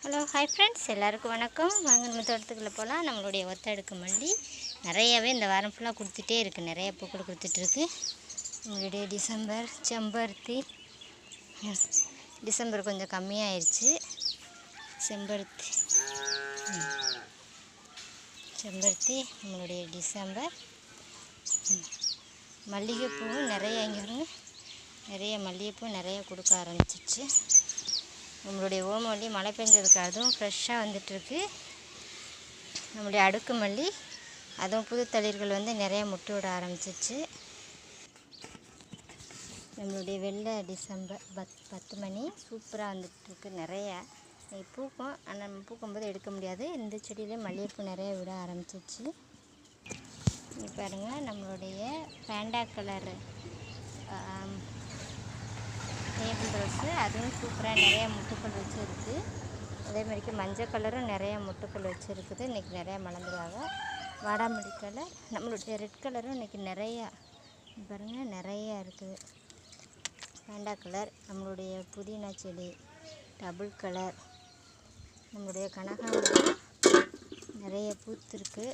Hello hi friends, எல்லாருக்கும் வணக்கம். வாங்க நம்ம தோட்டத்துக்குள்ளே போகலாம். நம்மளுடைய ஒத்தடுக்கு மல்லி நிறையாவே இந்த வாரம் ஃபுல்லாக கொடுத்துட்டே இருக்குது. நிறைய பூக்கள் கொடுத்துட்ருக்கு. நம்மளுடைய டிசம்பர் செம்பருத்தி, டிசம்பர் கொஞ்சம் கம்மியாயிடுச்சு. செம்பருத்தி நம்மளுடைய டிசம்பர். மல்லிகைப்பூவும் நிறைய இங்கே நிறைய மல்லிகைப்பூ நிறைய கொடுக்க ஆரம்பிச்சிச்சு. நம்மளுடைய ஓமவல்லி மழை பெஞ்சதுக்கு அதுவும் ஃப்ரெஷ்ஷாக வந்துட்டுருக்கு. நம்மளுடைய அடுக்கு மல்லி அதுவும் புது தளிர்கள் நிறைய முட்டு விட ஆரம்பிச்சிச்சு. நம்மளுடைய வெள்ளை டிசம்பர் 10 மணி சூப்பராக வந்துட்டுருக்கு. நிறைய பூக்கும், ஆனால் பூக்கும்போது எடுக்க முடியாது. இந்த செடியிலே மல்லிகைப்பூ நிறைய விட ஆரம்பிச்சிச்சு. இங்கே பாருங்கள், நம்மளுடைய பேண்டா கலர் டேபிள் ரோஸு அதுவும் சூப்பராக நிறையா முட்டுக்கள் வச்சுருக்கு. அதே மாதிரிக்கு மஞ்சள் கலரும் நிறையா முட்டுக்கள் வச்சுருக்குது. இன்றைக்கி நிறையா மலர்ந்துருவாங்க. வாடாமல்லி கலர், நம்மளுடைய ரெட் கலரும் இன்றைக்கி நிறையா பாருங்கள் நிறையா இருக்குது. பேண்டா கலர், நம்மளுடைய புதினா செடி டபுள் கலர், நம்மளுடைய கனகாம்பரம் நிறைய பூத்துருக்கு.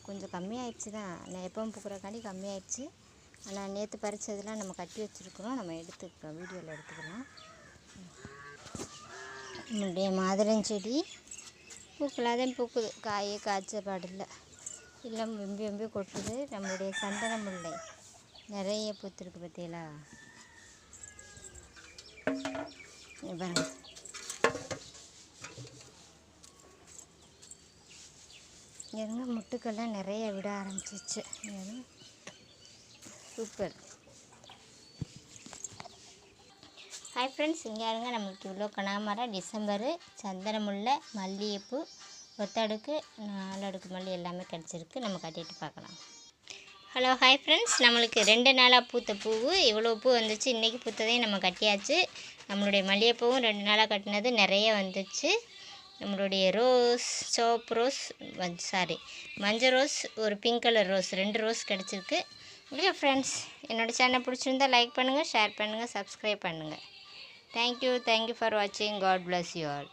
கொஞ்சம் கம்மியாயிடுச்சு தான், நான் எப்பவும் பூக்கிறக்காண்டி கம்மியாயிடுச்சு. ஆனால் நேற்று பறித்ததெல்லாம் நம்ம கட்டி வச்சுருக்குறோம், நம்ம எடுத்துக்கலாம், வீடியோவில் எடுத்துக்கலாம். நம்மளுடைய மாதுளஞ்செடி பூக்களாதான் பூக்குது, காயே காய்ச்ச பாடில்லை, இல்லை வெம்பி வெம்பி கொட்டுது. நம்மளுடைய சந்தன முல்லை நிறைய பூத்துருக்கு பார்த்தீங்களா. பாருங்க, இங்கே முட்டுக்கள்லாம் நிறைய விட ஆரம்பிச்சிச்சு. சூப்பர். ஹாய் ஃப்ரெண்ட்ஸ், இங்கே இருங்க. நம்மளுக்கு இவ்வளோ கனகாமரம், டிசம்பரு, சந்தனமுல்லை, மல்லிகைப்பூ, ஒத்தடுக்கு, 4 அடுக்கு மல்லி எல்லாமே கிடச்சிருக்கு. நம்ம கட்டிட்டு பார்க்கலாம். ஹலோ ஹாய் ஃப்ரெண்ட்ஸ், நம்மளுக்கு 2 நாளாக பூத்த பூவு இவ்வளோ பூ வந்துச்சு. இன்றைக்கி பூத்ததையும் நம்ம கட்டியாச்சு. நம்மளுடைய மல்லிகைப்பூவும் 2 நாளாக கட்டினது நிறைய வந்துச்சு. நம்மளுடைய ரோஸ், சோப்பு ரோஸ், மஞ்சள் ரோஸ், ஒரு பிங்க் கலர் ரோஸ், 2 ரோஸ் கிடச்சிருக்கு. ஓகே ஃப்ரெண்ட்ஸ், என்னோடய சேனல் பிடிச்சிருந்தா லைக் பண்ணுங்கள், ஷேர் பண்ணுங்கள், சப்ஸ்கிரைப் பண்ணுங்கள். தேங்க்யூ ஃபார் வாட்சிங். God bless you all.